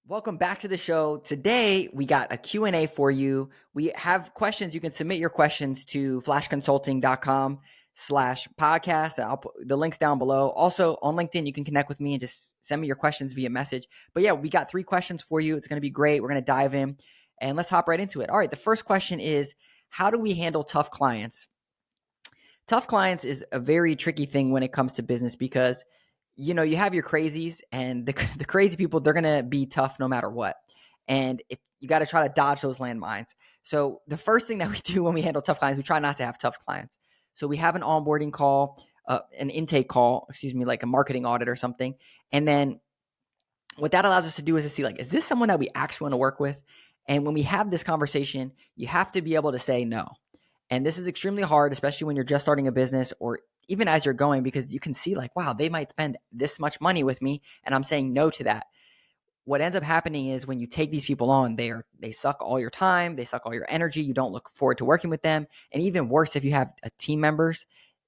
Welcome back to the show. Today, we got a Q&A for you. We have questions. You can submit your questions to flashconsulting.com/podcast. I'll put the links down below. Also, on LinkedIn, you can connect with me and just send me your questions via message. But yeah, we got 3 questions for you. It's going to be great. We're going to dive in and let's hop right into it. All right, the first question is, how do we handle tough clients? Tough clients is a very tricky thing when it comes to business because you have your crazies and the crazy people, they're going to be tough no matter what. And you got to try to dodge those landmines. So the first thing that we do when we handle tough clients, we try not to have tough clients. So we have an onboarding call, an intake call, like a marketing audit or something. And then what that allows us to do is to see, like, is this someone that we actually want to work with? And when we have this conversation, you have to be able to say no. And this is extremely hard, especially when you're just starting a business or even as you're going, because you can see like, wow, they might spend this much money with me and I'm saying no to that. What ends up happening is when you take these people on, they suck all your time, they suck all your energy. You don't look forward to working with them. And even worse, if you have team members,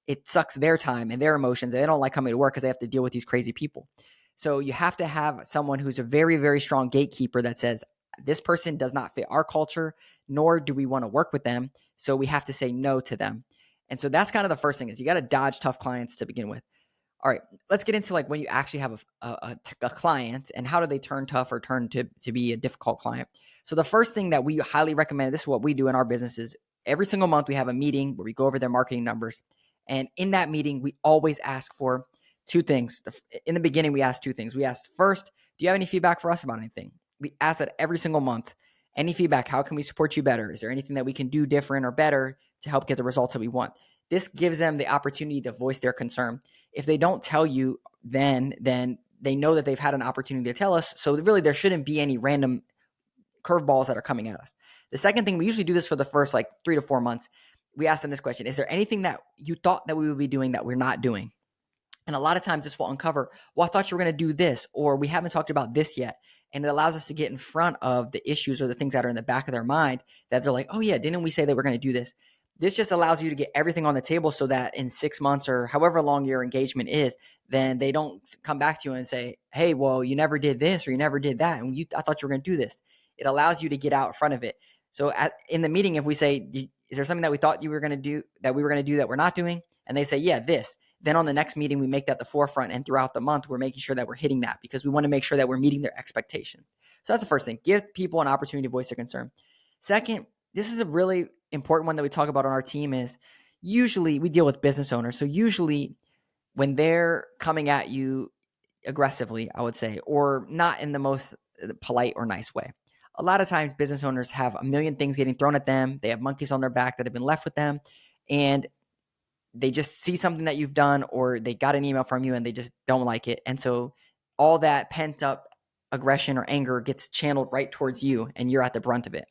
it sucks their time and their emotions. They don't like coming to work because they have to deal with these crazy people. So you have to have someone who's a very, very strong gatekeeper that says, this person does not fit our culture, nor do we want to work with them. So we have to say no to them. And so that's kind of the first thing, is you got to dodge tough clients to begin with. All right, let's get into like when you actually have a client and how do they turn tough or turn to be a difficult client. So the first thing that we highly recommend, this is what we do in our businesses, every single month we have a meeting where we go over their marketing numbers. And in that meeting, we always ask for 2 things. In the beginning, we ask 2 things. We ask first, do you have any feedback for us about anything? We ask that every single month. Any feedback? How can we support you better? Is there anything that we can do different or better to help get the results that we want? This gives them the opportunity to voice their concern. If they don't tell you, then they know that they've had an opportunity to tell us. So really, there shouldn't be any random curveballs that are coming at us. The second thing, we usually do this for the first like 3 to 4 months. We ask them this question: is there anything that you thought that we would be doing that we're not doing? And a lot of times this will uncover, well, I thought you were going to do this, or we haven't talked about this yet. And it allows us to get in front of the issues or the things that are in the back of their mind that they're like, oh yeah, didn't we say that we're going to do this? This just allows you to get everything on the table so that in 6 months or however long your engagement is, then they don't come back to you and say, hey, well, you never did this or you never did that. And I thought you were going to do this. It allows you to get out in front of it. So in the meeting, if we say, is there something that we thought you were going to do that we were going to do that we're not doing? And they say, yeah, this. Then on the next meeting, we make that the forefront. And throughout the month, we're making sure that we're hitting that because we want to make sure that we're meeting their expectation. So that's the first thing. Give people an opportunity to voice their concern. Second, this is a really important one that we talk about on our team, is usually we deal with business owners. So usually when they're coming at you aggressively, I would say, or not in the most polite or nice way. A lot of times business owners have a million things getting thrown at them. They have monkeys on their back that have been left with them. And they just see something that you've done, or they got an email from you and they just don't like it. And so all that pent up aggression or anger gets channeled right towards you and you're at the brunt of it.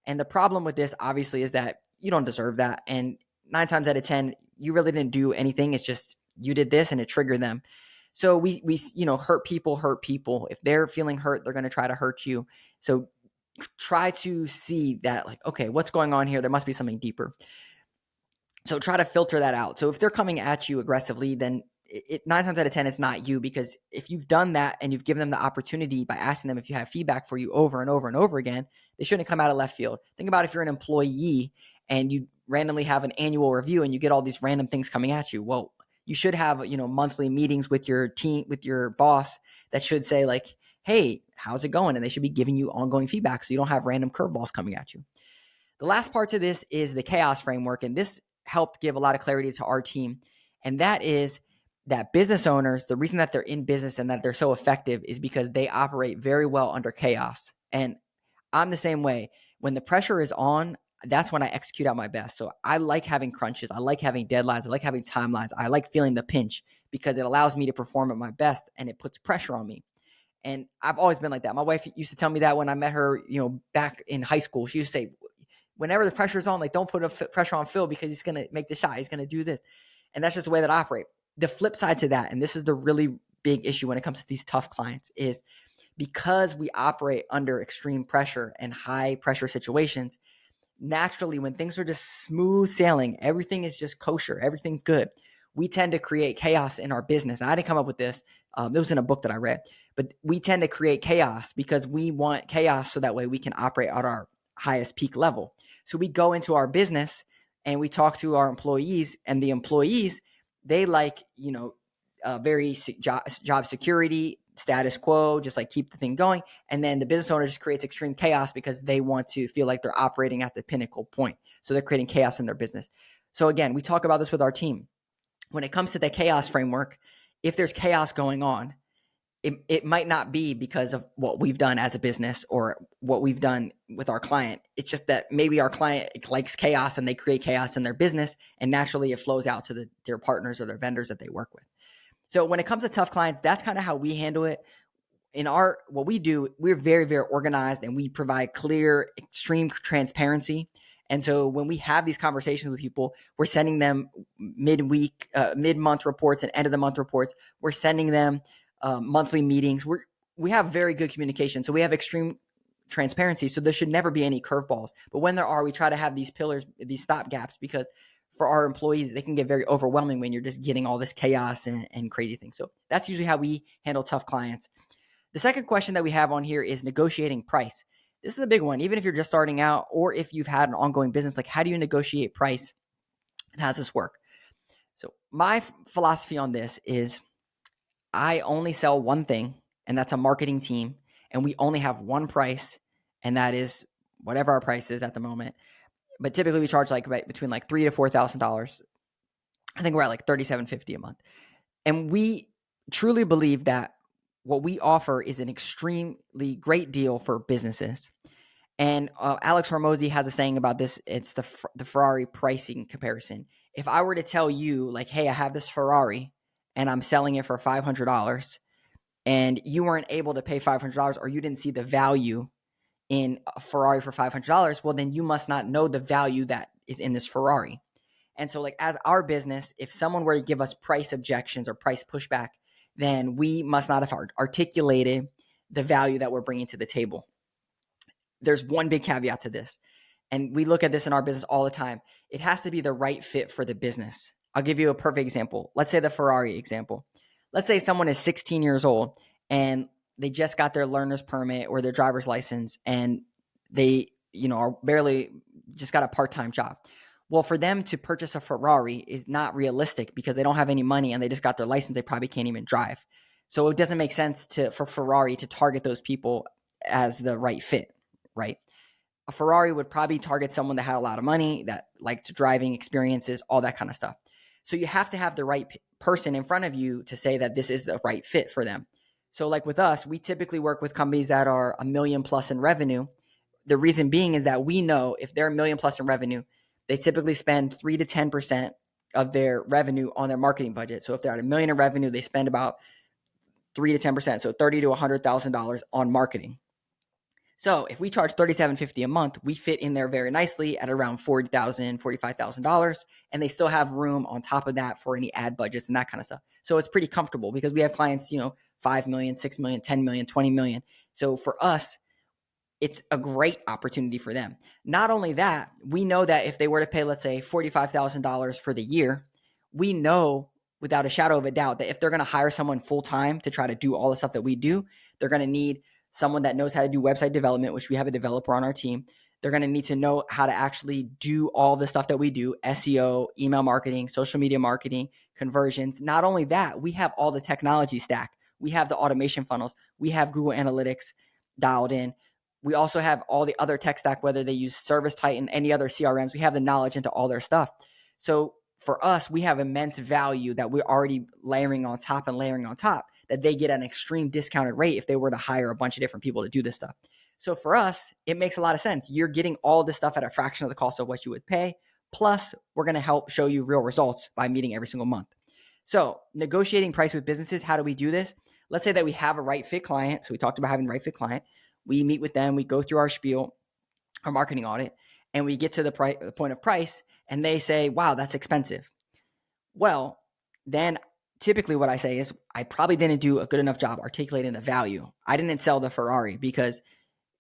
And the problem with this obviously is that you don't deserve that. And 9 times out of 10, you really didn't do anything. It's just you did this and it triggered them. So we hurt people. If they're feeling hurt, they're going to try to hurt you. So try to see that, like, okay, what's going on here? There must be something deeper. So try to filter that out. So if they're coming at you aggressively, then 9 times out of 10, it's not you, because if you've done that and you've given them the opportunity by asking them if you have feedback for you over and over and over again, they shouldn't come out of left field. Think about if you're an employee and you randomly have an annual review and you get all these random things coming at you. Well, you should have, monthly meetings with your team, with your boss, that should say like, hey, how's it going? And they should be giving you ongoing feedback so you don't have random curveballs coming at you. The last part to this is the chaos framework. And this helped give a lot of clarity to our team. And that is that business owners, the reason that they're in business and that they're so effective is because they operate very well under chaos. And I'm the same way. When the pressure is on, that's when I execute at my best. So I like having crunches. I like having deadlines. I like having timelines. I like feeling the pinch because it allows me to perform at my best and it puts pressure on me. And I've always been like that. My wife used to tell me that when I met her, back in high school. She used to say, whenever the pressure is on, like, don't put pressure on Phil because he's going to make the shot. He's going to do this. And that's just the way that I operate. The flip side to that, and this is the really big issue when it comes to these tough clients, is because we operate under extreme pressure and high pressure situations, naturally when things are just smooth sailing, everything is just kosher, everything's good, we tend to create chaos in our business. I didn't come up with this. It was in a book that I read, but we tend to create chaos because we want chaos so that way we can operate at our highest peak level. So we go into our business and we talk to our employees, and the employees, they like, very job security, status quo, just like keep the thing going. And then the business owner just creates extreme chaos because they want to feel like they're operating at the pinnacle point. So they're creating chaos in their business. So again, we talk about this with our team. When it comes to the chaos framework, if there's chaos going on, it might not be because of what we've done as a business or what we've done with our client. It's just that maybe our client likes chaos and they create chaos in their business, and naturally it flows out to their partners or their vendors that they work with. So when it comes to tough clients, that's kind of how we handle it. What we do, we're very, very organized, and we provide clear, extreme transparency. And so when we have these conversations with people, we're sending them mid-week, mid-month reports and end of the month reports. We're sending them monthly meetings. We have very good communication. So we have extreme transparency. So there should never be any curveballs. But when there are, we try to have these pillars, these stop gaps, because for our employees, they can get very overwhelming when you're just getting all this chaos and crazy things. So that's usually how we handle tough clients. The second question that we have on here is negotiating price. This is a big one. Even if you're just starting out or if you've had an ongoing business, like how do you negotiate price and how does this work? So my philosophy on this is I only sell one thing, and that's a marketing team. And we only have one price, and that is whatever our price is at the moment. But typically we charge like between like $3,000 to $4,000. I think we're at like $3,750 a month. And we truly believe that what we offer is an extremely great deal for businesses. And Alex Hormozy has a saying about this. It's the Ferrari pricing comparison. If I were to tell you like, hey, I have this Ferrari and I'm selling it for $500, and you weren't able to pay $500 or you didn't see the value in a Ferrari for $500, well, then you must not know the value that is in this Ferrari. And so like as our business, if someone were to give us price objections or price pushback, then we must not have articulated the value that we're bringing to the table. There's one big caveat to this, and we look at this in our business all the time. It has to be the right fit for the business. I'll give you a perfect example. Let's say the Ferrari example. Let's say someone is 16 years old and they just got their learner's permit or their driver's license, and they, are barely just got a part-time job. Well, for them to purchase a Ferrari is not realistic because they don't have any money and they just got their license. They probably can't even drive. So it doesn't make sense for Ferrari to target those people as the right fit, right? A Ferrari would probably target someone that had a lot of money, that liked driving experiences, all that kind of stuff. So you have to have the right person in front of you to say that this is the right fit for them. So like with us, we typically work with companies that are $1 million plus in revenue. The reason being is that we know if they're $1 million plus in revenue, they typically spend 3 to 10% of their revenue on their marketing budget. So if they're at $1 million in revenue, they spend about 3 to 10%, so $30,000 to $100,000 on marketing. So if we charge $3,750 a month, we fit in there very nicely at around $40,000, $45,000, and they still have room on top of that for any ad budgets and that kind of stuff. So it's pretty comfortable because we have clients, $5 million, $6 million, $10 million, $20 million. So for us, it's a great opportunity for them. Not only that, we know that if they were to pay, let's say, $45,000 for the year, we know without a shadow of a doubt that if they're going to hire someone full-time to try to do all the stuff that we do, they're going to need someone that knows how to do website development, which we have a developer on our team. They're going to need to know how to actually do all the stuff that we do: SEO, email marketing, social media marketing, conversions. Not only that, we have all the technology stack. We have the automation funnels. We have Google Analytics dialed in. We also have all the other tech stack, whether they use Service Titan, any other CRMs. We have the knowledge into all their stuff. So for us, we have immense value that we're already layering on top that they get an extreme discounted rate if they were to hire a bunch of different people to do this stuff. So for us, it makes a lot of sense. You're getting all this stuff at a fraction of the cost of what you would pay. Plus, we're going to help show you real results by meeting every single month. So negotiating price with businesses, how do we do this? Let's say that we have a right fit client. So we talked about having the right fit client. We meet with them. We go through our spiel, our marketing audit, and we get to the point of price, and they say, wow, that's expensive. Well, then typically what I say is I probably didn't do a good enough job articulating the value. I didn't sell the Ferrari because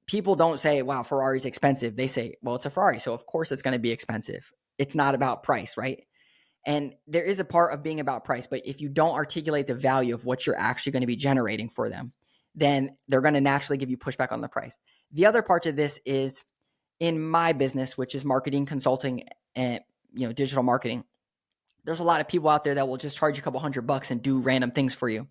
people don't say, wow, Ferrari's expensive. They say, well, it's a Ferrari, so of course it's going to be expensive. It's not about price, right? And there is a part of being about price, but if you don't articulate the value of what you're actually going to be generating for them, then they're going to naturally give you pushback on the price. The other part of this is in my business, which is marketing, consulting, and digital marketing. There's a lot of people out there that will just charge you a couple $100 and do random things for you.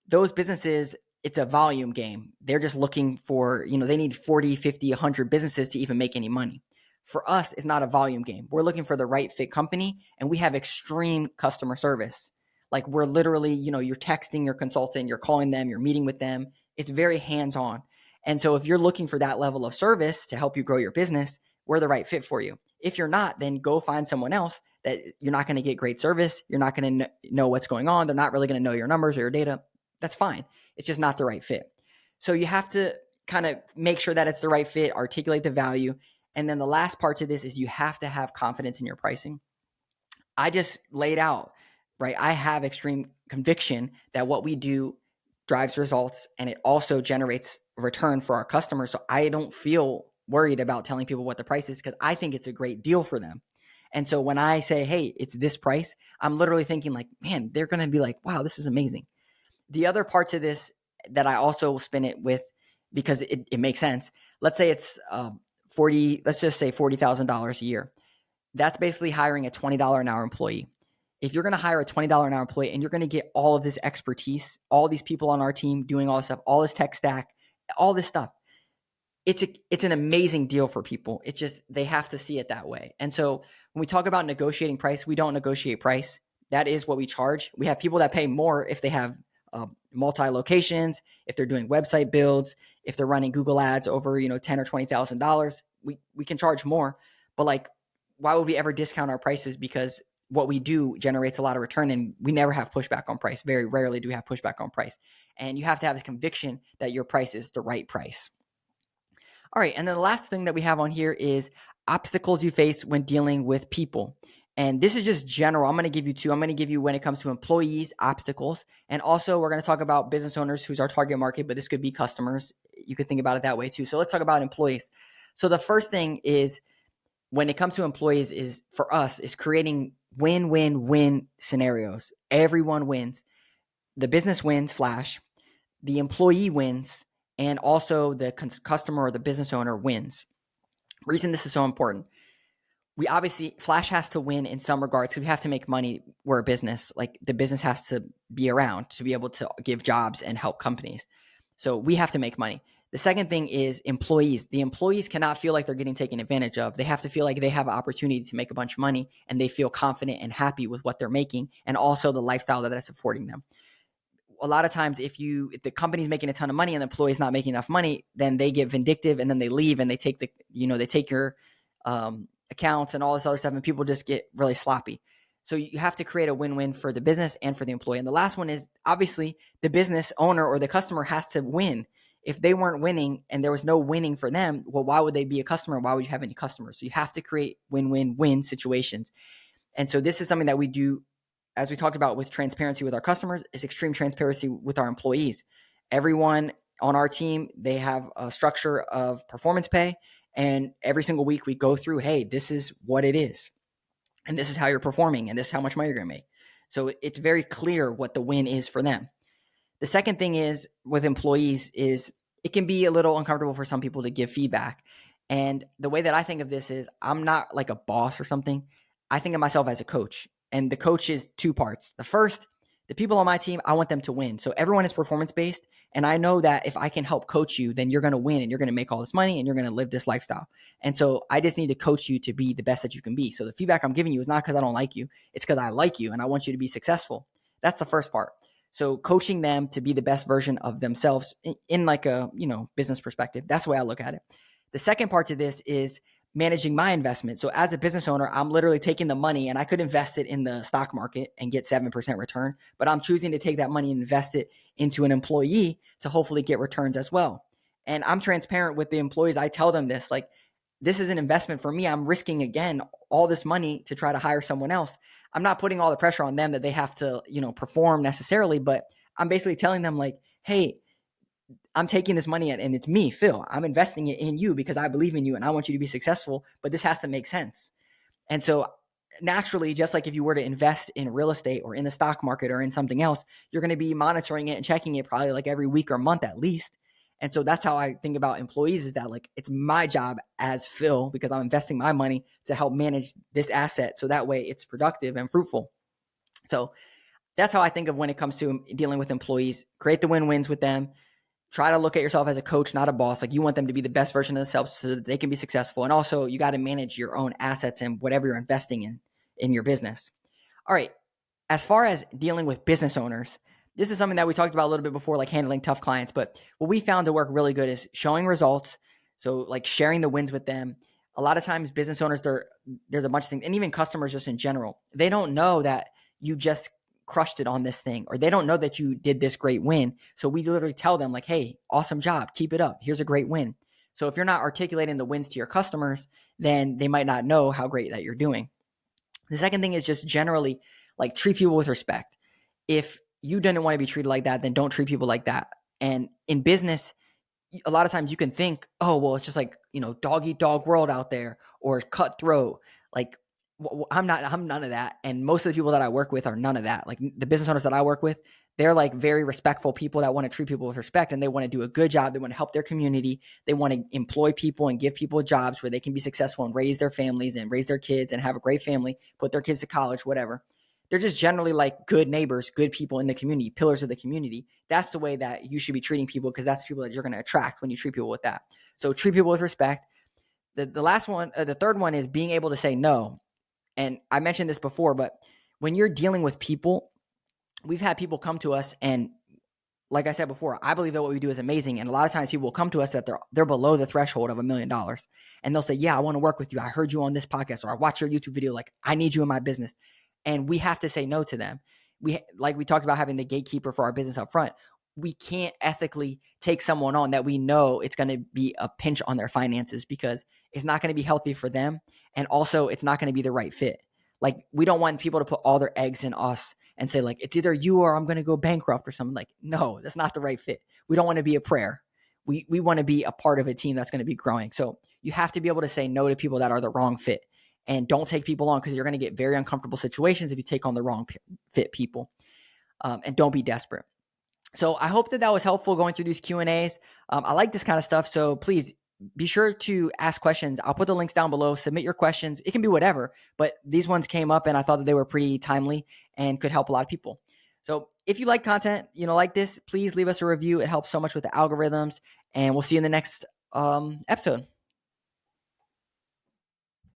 Those businesses, it's a volume game. They're just looking for, they need 40, 50, 100 businesses to even make any money. For us, it's not a volume game. We're looking for the right fit company, and we have extreme customer service. Like we're literally, you're texting your consultant, you're calling them, you're meeting with them. It's very hands-on. And so if you're looking for that level of service to help you grow your business, we're the right fit for you. If you're not, then go find someone else that you're not going to get great service. You're not going to know what's going on. They're not really going to know your numbers or your data. That's fine. It's just not the right fit. So you have to kind of make sure that it's the right fit, articulate the value. And then the last part to this is you have to have confidence in your pricing. I just laid out, right? I have extreme conviction that what we do drives results, and it also generates return for our customers. So I don't feel worried about telling people what the price is, because I think it's a great deal for them. And so when I say, hey, it's this price, I'm literally thinking like, man, they're going to be like, wow, this is amazing. The other parts of this that I also spin it with, because it makes sense. Let's say it's let's just say $40,000 a year. That's basically hiring a $20 an hour employee. If you're going to hire a $20 an hour employee and you're going to get all of this expertise, all these people on our team doing all this stuff, all this tech stack, all this stuff, it's an amazing deal for people. It's just they have to see it that way. And so when we talk about negotiating price, we don't negotiate price. That is what we charge. We have people that pay more if they have multi-locations, if they're doing website builds, if they're running Google ads over, $10,000 or $20,000, we can charge more. But like, why would we ever discount our prices? Because what we do generates a lot of return, and we never have pushback on price. Very rarely do we have pushback on price. And you have to have the conviction that your price is the right price. All right. And then the last thing that we have on here is obstacles you face when dealing with people. And this is just general. I'm going to give you two. I'm going to give you when it comes to employees, obstacles. And also we're going to talk about business owners, who's our target market, but this could be customers. You could think about it that way too. So let's talk about employees. So the first thing is, when it comes to employees, is for us is creating win-win-win scenarios. Everyone wins. The business wins, flash. The employee wins. And also the customer or the business owner wins. Reason this is so important. We obviously, Flash has to win in some regards because we have to make money. We're a business. Like the business has to be around to be able to give jobs and help companies. So we have to make money. The second thing is employees. The employees cannot feel like they're getting taken advantage of. They have to feel like they have an opportunity to make a bunch of money, and they feel confident and happy with what they're making, and also the lifestyle that that's affording them. A lot of times if the company's making a ton of money and the employee's not making enough money, then they get vindictive and then they leave and they take they take your accounts and all this other stuff, and people just get really sloppy. So you have to create a win-win for the business and for the employee. And the last one is obviously the business owner or the customer has to win. If they weren't winning and there was no winning for them, well, why would they be a customer? Why would you have any customers? So you have to create win-win-win situations. And so this is something that we do, as we talked about with transparency with our customers, is extreme transparency with our employees. Everyone on our team, they have a structure of performance pay. And every single week we go through, hey, this is what it is. And this is how you're performing. And this is how much money you're going to make. So it's very clear what the win is for them. The second thing is with employees is it can be a little uncomfortable for some people to give feedback. And the way that I think of this is I'm not like a boss or something. I think of myself as a coach. And the coach is two parts. The first, the people on my team, I want them to win. So everyone is performance-based. And I know that if I can help coach you, then you're going to win and you're going to make all this money and you're going to live this lifestyle. And so I just need to coach you to be the best that you can be. So the feedback I'm giving you is not because I don't like you. It's because I like you and I want you to be successful. That's the first part. So coaching them to be the best version of themselves in like a, business perspective. That's the way I look at it. The second part to this is managing my investment. So as a business owner, I'm literally taking the money and I could invest it in the stock market and get 7% return, but I'm choosing to take that money and invest it into an employee to hopefully get returns as well. And I'm transparent with the employees. I tell them this, like, this is an investment for me. I'm risking, again, all this money to try to hire someone else. I'm not putting all the pressure on them that they have to, perform necessarily, but I'm basically telling them like, hey, I'm taking this money and it's me, Phil. I'm investing it in you because I believe in you and I want you to be successful, but this has to make sense. And so naturally, just like if you were to invest in real estate or in the stock market or in something else, you're going to be monitoring it and checking it probably like every week or month at least. And so that's how I think about employees, is that like it's my job as Phil, because I'm investing my money to help manage this asset so that way it's productive and fruitful. So that's how I think of when it comes to dealing with employees. Create the win-wins with them. Try to look at yourself as a coach, not a boss. Like, you want them to be the best version of themselves so that they can be successful. And also, you got to manage your own assets and whatever you're investing in your business. All right. As far as dealing with business owners, this is something that we talked about a little bit before, like handling tough clients. But what we found to work really good is showing results. So like sharing the wins with them. A lot of times business owners, there's a bunch of things, and even customers just in general, they don't know that you just crushed it on this thing, or they don't know that you did this great win. So we literally tell them like, hey, awesome job, keep it up. Here's a great win. So if you're not articulating the wins to your customers, then they might not know how great that you're doing. The second thing is just generally like treat people with respect. If you didn't want to be treated like that, then don't treat people like that. And in business, a lot of times you can think, oh, well, it's just like, dog eat dog world out there, or cutthroat. Like, I'm none of that. And most of the people that I work with are none of that. Like, the business owners that I work with, they're like very respectful people that want to treat people with respect, and they want to do a good job. They want to help their community. They want to employ people and give people jobs where they can be successful and raise their families and raise their kids and have a great family, put their kids to college, whatever. They're just generally like good neighbors, good people in the community, pillars of the community. That's the way that you should be treating people, because that's people that you're going to attract when you treat people with that. So treat people with respect. The last one, the third one, is being able to say no. And I mentioned this before, but when you're dealing with people, we've had people come to us, and like I said before, I believe that what we do is amazing. And a lot of times people will come to us that they're below the threshold of $1 million. And they'll say, yeah, I want to work with you. I heard you on this podcast, or I watched your YouTube video. Like, I need you in my business. And we have to say no to them. Like we talked about having the gatekeeper for our business up front. We can't ethically take someone on that we know it's going to be a pinch on their finances, because it's not going to be healthy for them. And also, it's not going to be the right fit. Like, we don't want people to put all their eggs in us and say like, it's either you or I'm going to go bankrupt or something. Like, no, that's not the right fit. We don't want to be a prayer. We want to be a part of a team that's going to be growing. So you have to be able to say no to people that are the wrong fit, and don't take people on, because you're going to get very uncomfortable situations if you take on the wrong fit people. And don't be desperate. So I hope that was helpful going through these Q&As. I like this kind of stuff. So please be sure to ask questions. I'll put the links down below. Submit your questions. It can be whatever, but these ones came up and I thought that they were pretty timely and could help a lot of people. So if you like content, like this, please leave us a review. It helps so much with the algorithms, and we'll see you in the next episode.